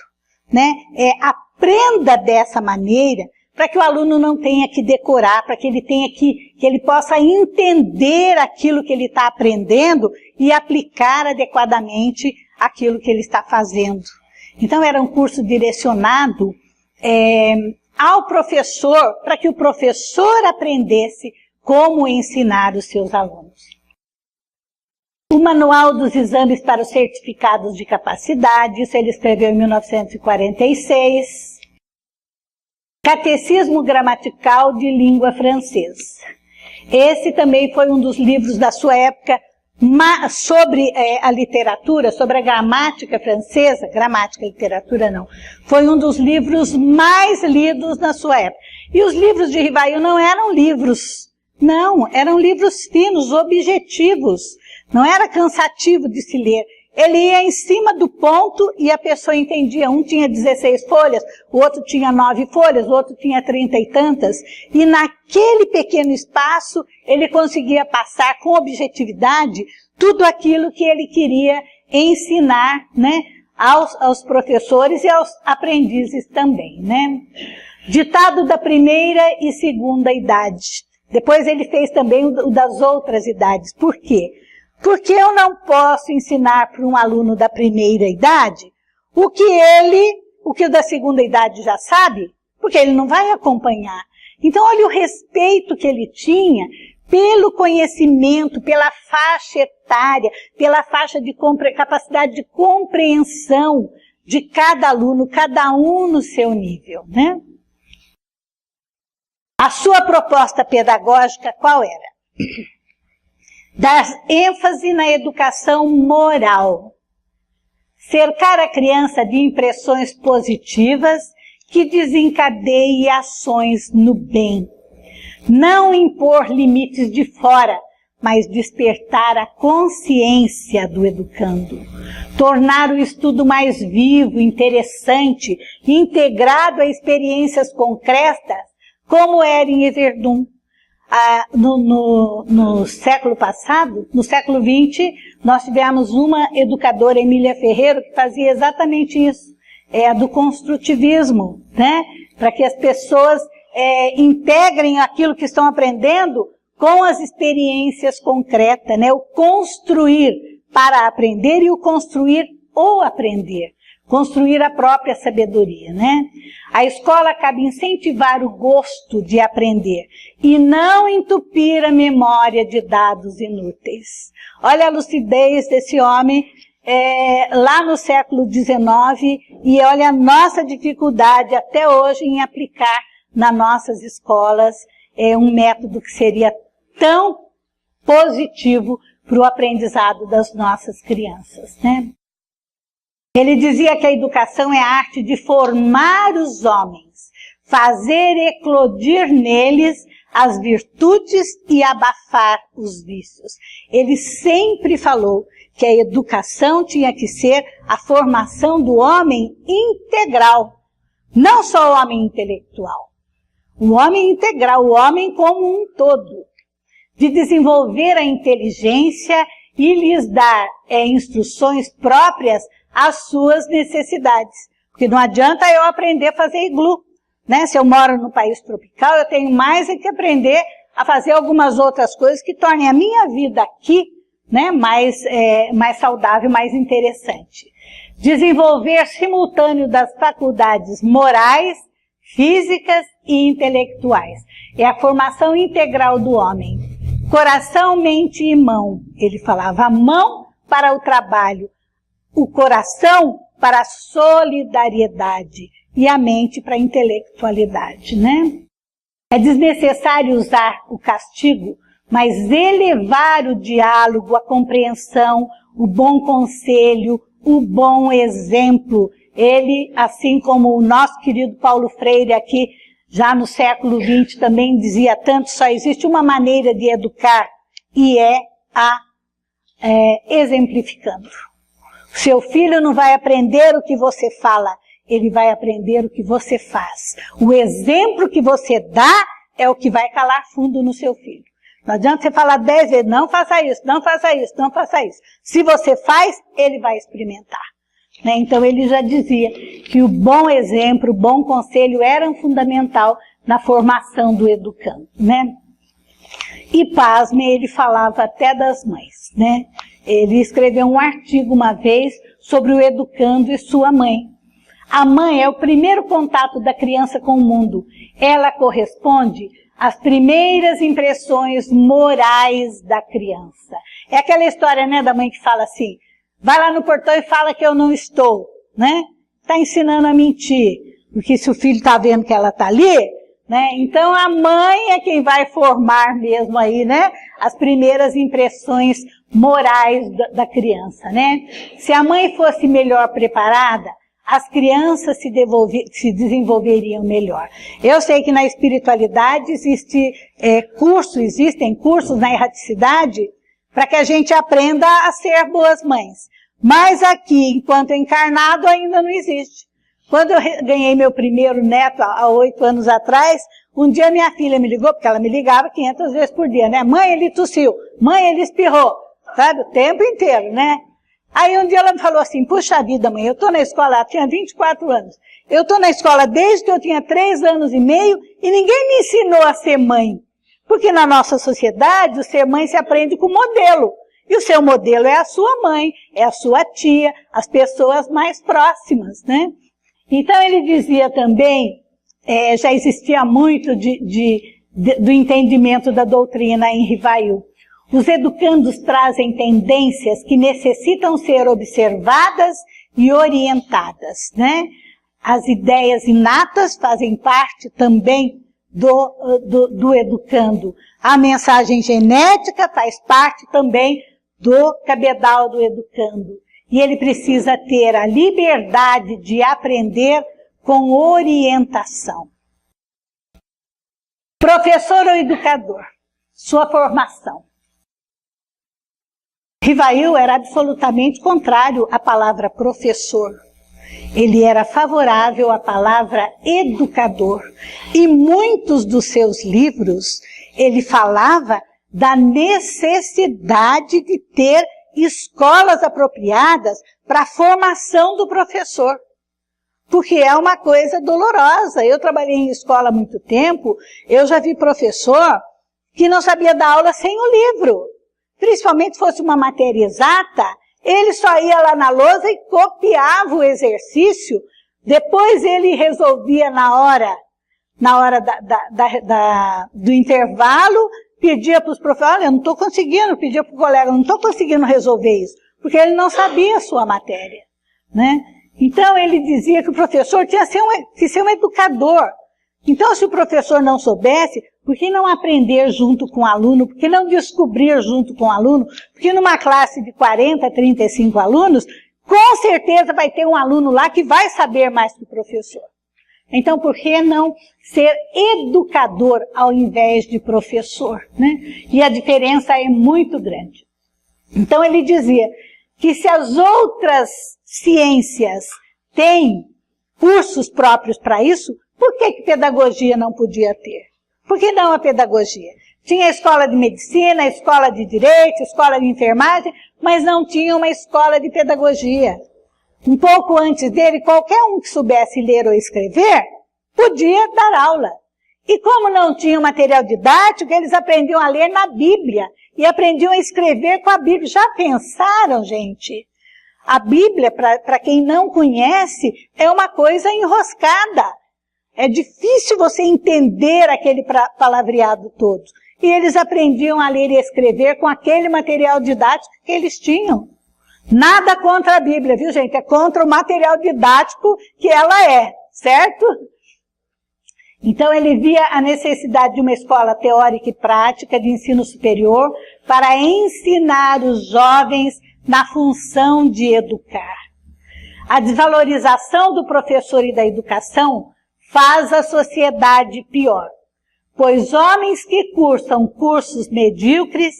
né? Aprenda dessa maneira para que o aluno não tenha que decorar, para que ele possa entender aquilo que ele está aprendendo e aplicar adequadamente aquilo que ele está fazendo. Então era um curso direcionado ao professor, para que o professor aprendesse como ensinar os seus alunos. O Manual dos Exames para os Certificados de Capacidade, isso ele escreveu em 1946. Catecismo Gramatical de Língua Francesa. Esse também foi um dos livros da sua época sobre a literatura, sobre a gramática francesa, gramática e literatura não, foi um dos livros mais lidos na sua época. E os livros de Rivail não eram livros, não, eram livros finos, objetivos, não era cansativo de se ler. Ele ia em cima do ponto e a pessoa entendia. Um tinha 16 folhas, o outro tinha 9 folhas, o outro tinha 30 e tantas. E naquele pequeno espaço, ele conseguia passar com objetividade tudo aquilo que ele queria ensinar, né, aos professores e aos aprendizes também, né. Ditado da primeira e segunda idade. Depois ele fez também o das outras idades. Por quê? Porque eu não posso ensinar para um aluno da primeira idade o que o da segunda idade já sabe, porque ele não vai acompanhar. Então, olha o respeito que ele tinha pelo conhecimento, pela faixa etária, pela faixa de capacidade de compreensão de cada aluno, cada um no seu nível, né? A sua proposta pedagógica qual era? Dar ênfase na educação moral. Cercar a criança de impressões positivas que desencadeiem ações no bem. Não impor limites de fora, mas despertar a consciência do educando. Tornar o estudo mais vivo, interessante, integrado a experiências concretas, como era em Everdun. No século passado, no século XX, nós tivemos uma educadora, Emília Ferreiro, que fazia exatamente isso. É a do construtivismo, né? Para que as pessoas integrem aquilo que estão aprendendo com as experiências concretas, né? O construir para aprender e o construir ou aprender. Construir a própria sabedoria, né? A escola cabe incentivar o gosto de aprender e não entupir a memória de dados inúteis. Olha a lucidez desse homem lá no século XIX e olha a nossa dificuldade até hoje em aplicar nas nossas escolas um método que seria tão positivo para o aprendizado das nossas crianças, né? Ele dizia que a educação é a arte de formar os homens, fazer eclodir neles as virtudes e abafar os vícios. Ele sempre falou que a educação tinha que ser a formação do homem integral, não só o homem intelectual. O homem integral, o homem como um todo, de desenvolver a inteligência e lhes dar instruções próprias às suas necessidades. Porque não adianta eu aprender a fazer iglu, né? Se eu moro no país tropical, eu tenho mais que aprender a fazer algumas outras coisas que tornem a minha vida aqui, né, mais saudável, mais interessante. Desenvolver simultâneo das faculdades morais, físicas e intelectuais. É a formação integral do homem. Coração, mente e mão. Ele falava a mão para o trabalho, o coração para a solidariedade e a mente para a intelectualidade, né? É desnecessário usar o castigo, mas elevar o diálogo, a compreensão, o bom conselho, o bom exemplo. Ele, assim como o nosso querido Paulo Freire aqui, já no século XX também dizia tanto, só existe uma maneira de educar e é exemplificando. Seu filho não vai aprender o que você fala, ele vai aprender o que você faz. O exemplo que você dá é o que vai calar fundo no seu filho. Não adianta você falar 10 vezes, não faça isso, não faça isso, não faça isso. Se você faz, ele vai experimentar. Né? Então ele já dizia que o bom exemplo, o bom conselho eram fundamental na formação do educando, né? E pasme, ele falava até das mães, né? Ele escreveu um artigo uma vez sobre o educando e sua mãe. A mãe é o primeiro contato da criança com o mundo. Ela corresponde às primeiras impressões morais da criança. É aquela história, né, da mãe que fala assim, vai lá no portão e fala que eu não estou, né? Está ensinando a mentir. Porque se o filho está vendo que ela está ali, né? Então a mãe é quem vai formar mesmo aí, né, as primeiras impressões morais da criança, né? Se a mãe fosse melhor preparada, as crianças se desenvolveriam melhor. Eu sei que na espiritualidade existem cursos na erraticidade para que a gente aprenda a ser boas mães. Mas aqui, enquanto encarnado, ainda não existe. Quando eu ganhei meu primeiro neto, há 8 anos atrás, um dia minha filha me ligou, porque ela me ligava 500 vezes por dia, né? Mãe, ele tossiu. Mãe, ele espirrou. Sabe? O tempo inteiro, né? Aí um dia ela me falou assim, puxa vida, mãe, eu tô na escola, ela tinha 24 anos. Eu tô na escola desde que eu tinha 3 anos e meio e ninguém me ensinou a ser mãe. Porque na nossa sociedade, o ser mãe se aprende com modelo. E o seu modelo é a sua mãe, é a sua tia, as pessoas mais próximas, né? Então ele dizia também, já existia muito do entendimento da doutrina em Rivail. Os educandos trazem tendências que necessitam ser observadas e orientadas, né? As ideias inatas fazem parte também do educando. A mensagem genética faz parte também do cabedal do educando. E ele precisa ter a liberdade de aprender com orientação. Professor ou educador, sua formação. Rivail era absolutamente contrário à palavra professor. Ele era favorável à palavra educador. E muitos dos seus livros, ele falava da necessidade de ter escolas apropriadas para a formação do professor. Porque é uma coisa dolorosa. Eu trabalhei em escola há muito tempo, eu já vi professor que não sabia dar aula sem o livro. Principalmente se fosse uma matéria exata, ele só ia lá na lousa e copiava o exercício, depois ele resolvia na hora do intervalo, pedia para os professores, olha, eu não estou conseguindo, pedia para o colega, não estou conseguindo resolver isso, porque ele não sabia a sua matéria, né? Então ele dizia que o professor tinha que ser um educador. Então se o professor não soubesse, por que não aprender junto com o aluno? Por que não descobrir junto com o aluno? Porque numa classe de 40, 35 alunos, com certeza vai ter um aluno lá que vai saber mais que o professor. Então, por que não ser educador ao invés de professor, né? E a diferença é muito grande. Então, ele dizia que se as outras ciências têm cursos próprios para isso, por que pedagogia não podia ter? Por que não a pedagogia? Tinha a escola de medicina, a escola de direito, a escola de enfermagem, mas não tinha uma escola de pedagogia. Um pouco antes dele, qualquer um que soubesse ler ou escrever, podia dar aula. E como não tinha material didático, eles aprendiam a ler na Bíblia e aprendiam a escrever com a Bíblia. Já pensaram, gente? A Bíblia, para quem não conhece, é uma coisa enroscada. É difícil você entender aquele palavreado todo. E eles aprendiam a ler e escrever com aquele material didático que eles tinham. Nada contra a Bíblia, viu, gente? É contra o material didático que ela é, certo? Então ele via a necessidade de uma escola teórica e prática de ensino superior para ensinar os jovens na função de educar. A desvalorização do professor e da educação faz a sociedade pior, pois homens que cursam cursos medíocres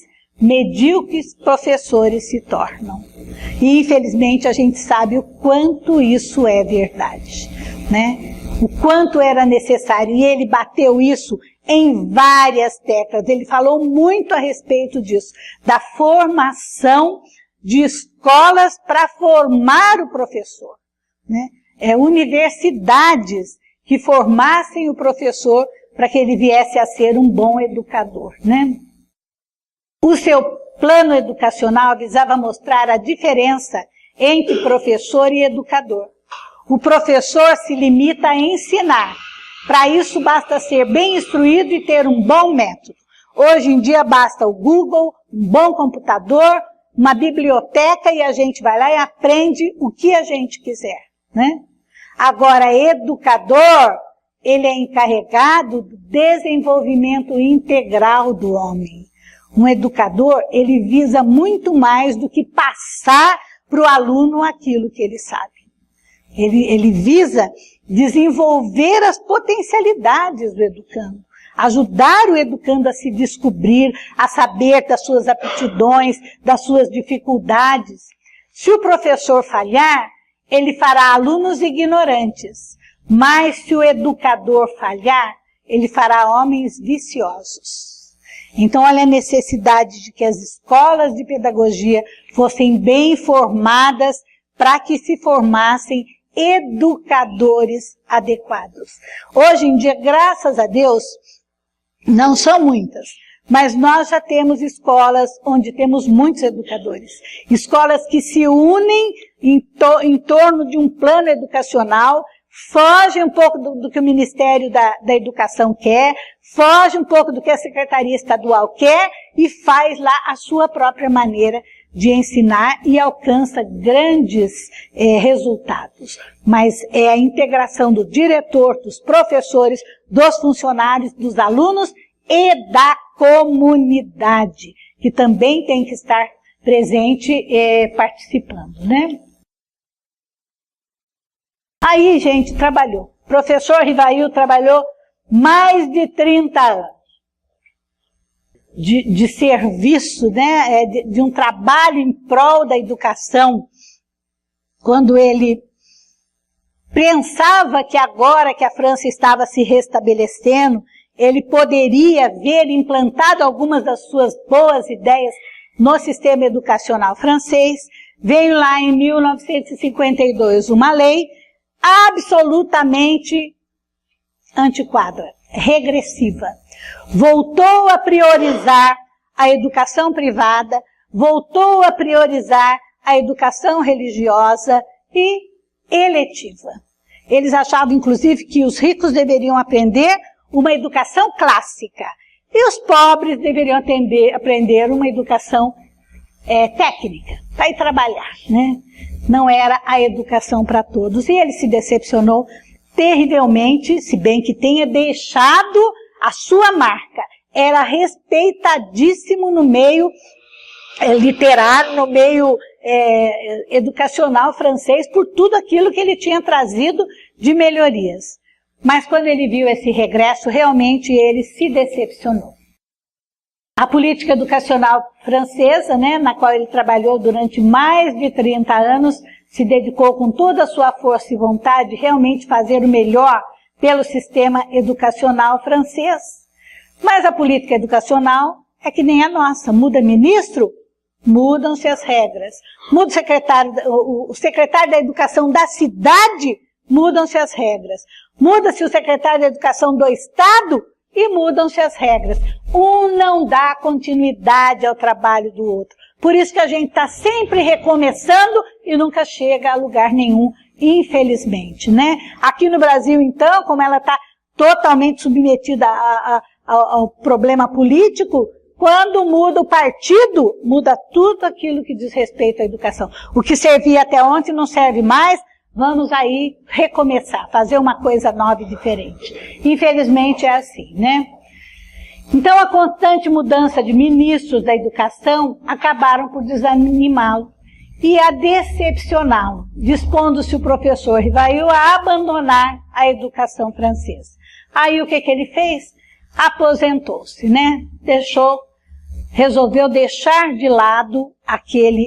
professores se tornam. E infelizmente a gente sabe o quanto isso é verdade, né? O quanto era necessário, e ele bateu isso em várias teclas, ele falou muito a respeito disso, da formação de escolas para formar o professor, né? Universidades que formassem o professor para que ele viesse a ser um bom educador, né? O seu plano educacional visava mostrar a diferença entre professor e educador. O professor se limita a ensinar. Para isso basta ser bem instruído e ter um bom método. Hoje em dia basta o Google, um bom computador, uma biblioteca e a gente vai lá e aprende o que a gente quiser, né? Agora, educador ele é encarregado do desenvolvimento integral do homem. Um educador, ele visa muito mais do que passar para o aluno aquilo que ele sabe. Ele visa desenvolver as potencialidades do educando, ajudar o educando a se descobrir, a saber das suas aptidões, das suas dificuldades. Se o professor falhar, ele fará alunos ignorantes, mas se o educador falhar, ele fará homens viciosos. Então, olha a necessidade de que as escolas de pedagogia fossem bem formadas para que se formassem educadores adequados. Hoje em dia, graças a Deus, não são muitas, mas nós já temos escolas onde temos muitos educadores. Escolas que se unem em torno de um plano educacional, fogem um pouco do que o Ministério da Educação quer, foge um pouco do que a Secretaria Estadual quer e faz lá a sua própria maneira de ensinar e alcança grandes resultados. Mas é a integração do diretor, dos professores, dos funcionários, dos alunos e da comunidade, que também tem que estar presente participando, né? Aí, gente, trabalhou. O professor Rivail trabalhou mais de 30 anos de serviço, né, de um trabalho em prol da educação, quando ele pensava que agora que a França estava se restabelecendo, ele poderia ver implantado algumas das suas boas ideias no sistema educacional francês. Veio lá em 1952 uma lei absolutamente antiquada, regressiva. Voltou a priorizar a educação privada, voltou a priorizar a educação religiosa e eletiva. Eles achavam, inclusive, que os ricos deveriam aprender uma educação clássica e os pobres deveriam aprender uma educação técnica, para ir trabalhar, né? Não era a educação para todos. E ele se decepcionou terrivelmente, se bem que tenha deixado a sua marca. Era respeitadíssimo no meio literário, no meio educacional francês, por tudo aquilo que ele tinha trazido de melhorias. Mas quando ele viu esse regresso, realmente ele se decepcionou. A política educacional francesa, né, na qual ele trabalhou durante mais de 30 anos, se dedicou com toda a sua força e vontade de realmente fazer o melhor pelo sistema educacional francês. Mas a política educacional é que nem a nossa. Muda ministro, mudam-se as regras. Muda o secretário da educação da cidade, mudam-se as regras. Muda-se o secretário da educação do estado e mudam-se as regras. Um não dá continuidade ao trabalho do outro. Por isso que a gente está sempre recomeçando e nunca chega a lugar nenhum, infelizmente, né? Aqui no Brasil, então, como ela está totalmente submetida ao problema político, quando muda o partido, muda tudo aquilo que diz respeito à educação. O que servia até ontem não serve mais, vamos aí recomeçar, fazer uma coisa nova e diferente. Infelizmente é assim, né? Então a constante mudança de ministros da educação acabaram por desanimá-lo e a decepcioná-lo, dispondo-se o professor Rivail a abandonar a educação francesa. Aí o que ele fez? Aposentou-se, né? Resolveu deixar de lado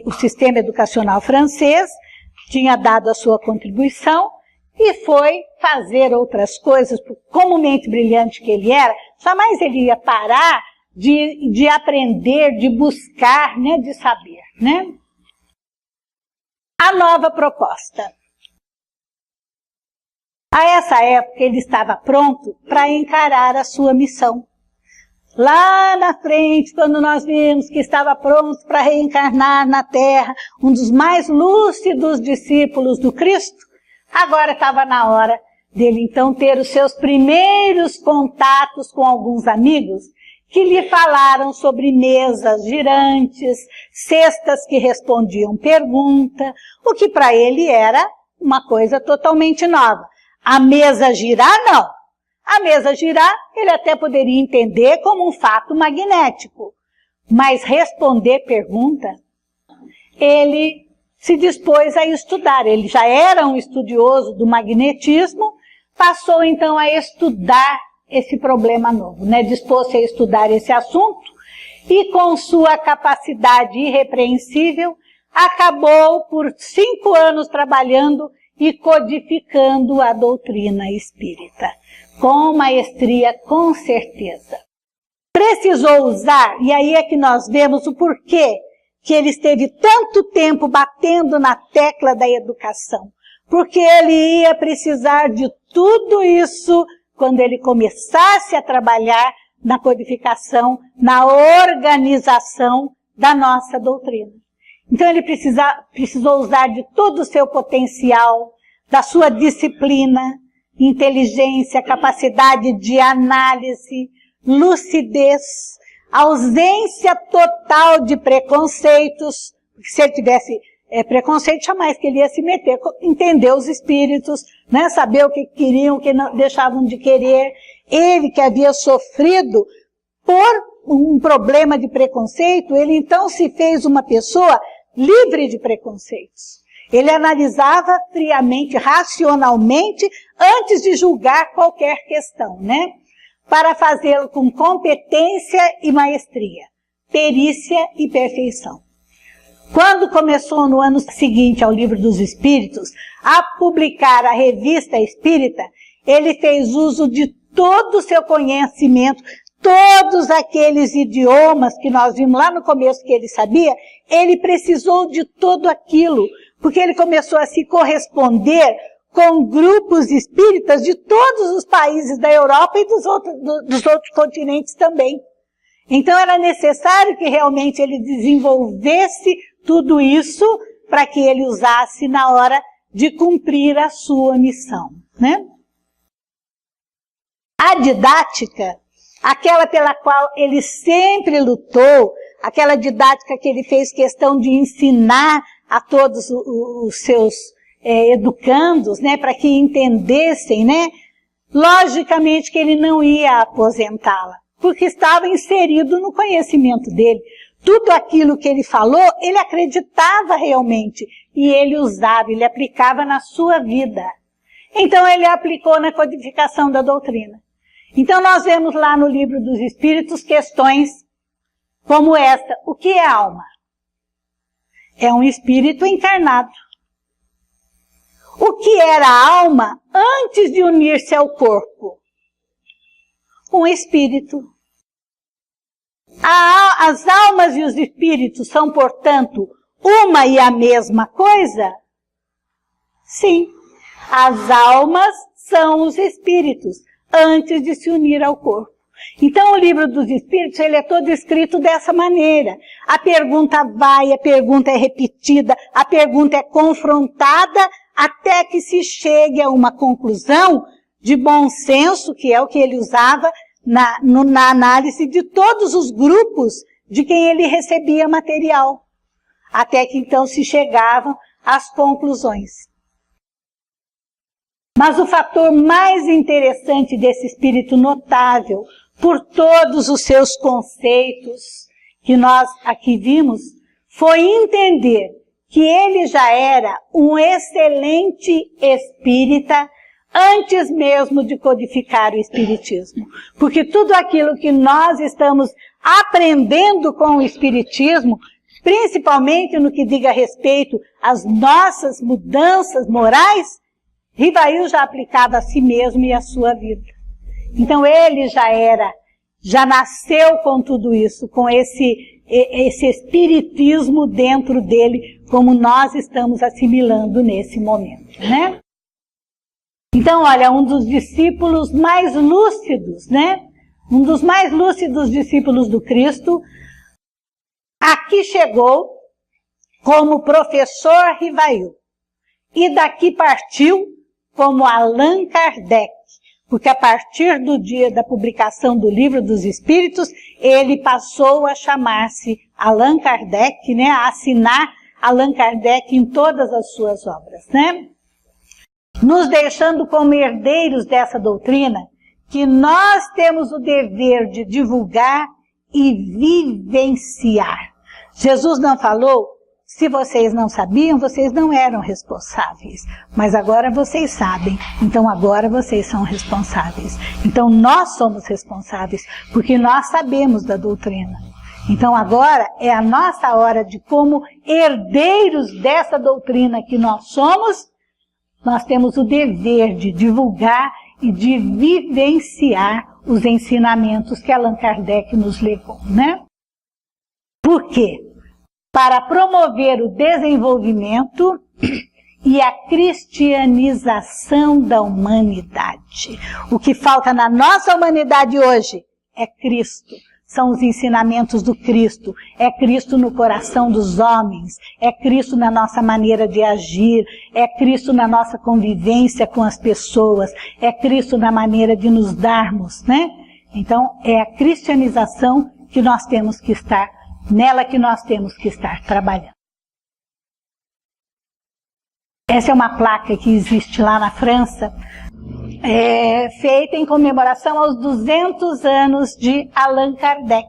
o sistema educacional francês, tinha dado a sua contribuição e foi fazer outras coisas, comumente brilhante que ele era, jamais ele ia parar de aprender, de buscar, né, de saber, né? A nova proposta. A essa época ele estava pronto para encarar a sua missão. Lá na frente, quando nós vimos que estava pronto para reencarnar na Terra, um dos mais lúcidos discípulos do Cristo, agora estava na hora dele então ter os seus primeiros contatos com alguns amigos que lhe falaram sobre mesas girantes, cestas que respondiam pergunta, o que para ele era uma coisa totalmente nova. A mesa girar, não. A mesa girar, ele até poderia entender como um fato magnético, mas responder pergunta, ele se dispôs a estudar. Ele já era um estudioso do magnetismo, passou então a estudar esse problema novo, né? Dispôs-se a estudar esse assunto e com sua capacidade irrepreensível, acabou por 5 anos trabalhando e codificando a doutrina espírita. Com maestria, com certeza. Precisou usar, e aí é que nós vemos o porquê que ele esteve tanto tempo batendo na tecla da educação. Porque ele ia precisar de tudo isso quando ele começasse a trabalhar na codificação, na organização da nossa doutrina. Então ele precisou usar de todo o seu potencial, da sua disciplina, inteligência, capacidade de análise, lucidez, ausência total de preconceitos, porque se ele tivesse preconceito, jamais que ele ia se meter, entender os espíritos, né, saber o que queriam, o que não deixavam de querer. Ele que havia sofrido por um problema de preconceito, ele então se fez uma pessoa livre de preconceitos. Ele analisava friamente, racionalmente, antes de julgar qualquer questão, né? Para fazê-lo com competência e maestria, perícia e perfeição. Quando começou no ano seguinte ao Livro dos Espíritos a publicar a Revista Espírita, ele fez uso de todo o seu conhecimento, todos aqueles idiomas que nós vimos lá no começo que ele sabia, ele precisou de tudo aquilo, porque ele começou a se corresponder com grupos espíritas de todos os países da Europa e dos outros continentes também. Então era necessário que realmente ele desenvolvesse tudo isso para que ele usasse na hora de cumprir a sua missão, né? A didática, aquela pela qual ele sempre lutou, aquela didática que ele fez questão de ensinar a todos os seus educandos, né, para que entendessem, né? Logicamente que ele não ia aposentá-la, porque estava inserido no conhecimento dele. Tudo aquilo que ele falou, ele acreditava realmente, e ele usava, ele aplicava na sua vida. Então ele aplicou na codificação da doutrina. Então nós vemos lá no Livro dos Espíritos questões como esta: o que é alma? É um espírito encarnado. O que era a alma antes de unir-se ao corpo? Um espírito. As almas e os espíritos são, portanto, uma e a mesma coisa? Sim. As almas são os espíritos, antes de se unir ao corpo. Então o Livro dos Espíritos, ele é todo escrito dessa maneira. A pergunta vai, a pergunta é repetida, a pergunta é confrontada, até que se chegue a uma conclusão de bom senso, que é o que ele usava na análise de todos os grupos de quem ele recebia material. Até que então se chegavam às conclusões. Mas o fator mais interessante desse espírito notável, por todos os seus conceitos que nós aqui vimos, foi entender que ele já era um excelente espírita antes mesmo de codificar o espiritismo. Porque tudo aquilo que nós estamos aprendendo com o espiritismo, principalmente no que diga respeito às nossas mudanças morais, Rivail já aplicava a si mesmo e a sua vida. Então ele já nasceu com tudo isso, com esse espiritismo dentro dele, como nós estamos assimilando nesse momento, né? Então, olha, um dos discípulos mais lúcidos, né? Um dos mais lúcidos discípulos do Cristo, aqui chegou como professor Rivail. E daqui partiu como Allan Kardec, porque a partir do dia da publicação do Livro dos Espíritos, ele passou a chamar-se Allan Kardec, né, a assinar Allan Kardec em todas as suas obras, né? Nos deixando como herdeiros dessa doutrina, que nós temos o dever de divulgar e vivenciar. Jesus não falou, se vocês não sabiam, vocês não eram responsáveis, mas agora vocês sabem, então agora vocês são responsáveis. Então nós somos responsáveis, porque nós sabemos da doutrina. Então agora é a nossa hora de, como herdeiros dessa doutrina que nós somos, nós temos o dever de divulgar e de vivenciar os ensinamentos que Allan Kardec nos legou, né? Por quê? Para promover o desenvolvimento e a cristianização da humanidade. O que falta na nossa humanidade hoje é Cristo. São os ensinamentos do Cristo, é Cristo no coração dos homens, é Cristo na nossa maneira de agir, é Cristo na nossa convivência com as pessoas, é Cristo na maneira de nos darmos, né? Então, é a cristianização que nós temos que estar, nela que nós temos que estar trabalhando. Essa é uma placa que existe lá na França, feita em comemoração aos 200 anos de Allan Kardec.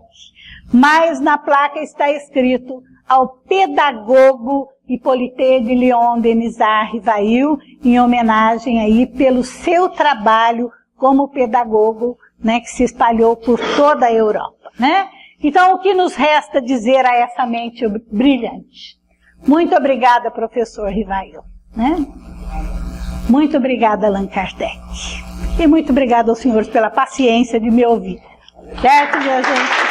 Mas na placa está escrito ao pedagogo Hippolyte de Lyon Denisard Rivail, em homenagem aí pelo seu trabalho como pedagogo, né, que se espalhou por toda a Europa, né? Então, o que nos resta dizer a essa mente brilhante? Muito obrigada, professor Rivail, né? Muito obrigada, Allan Kardec. E muito obrigada aos senhores pela paciência de me ouvir. Certo, minha gente?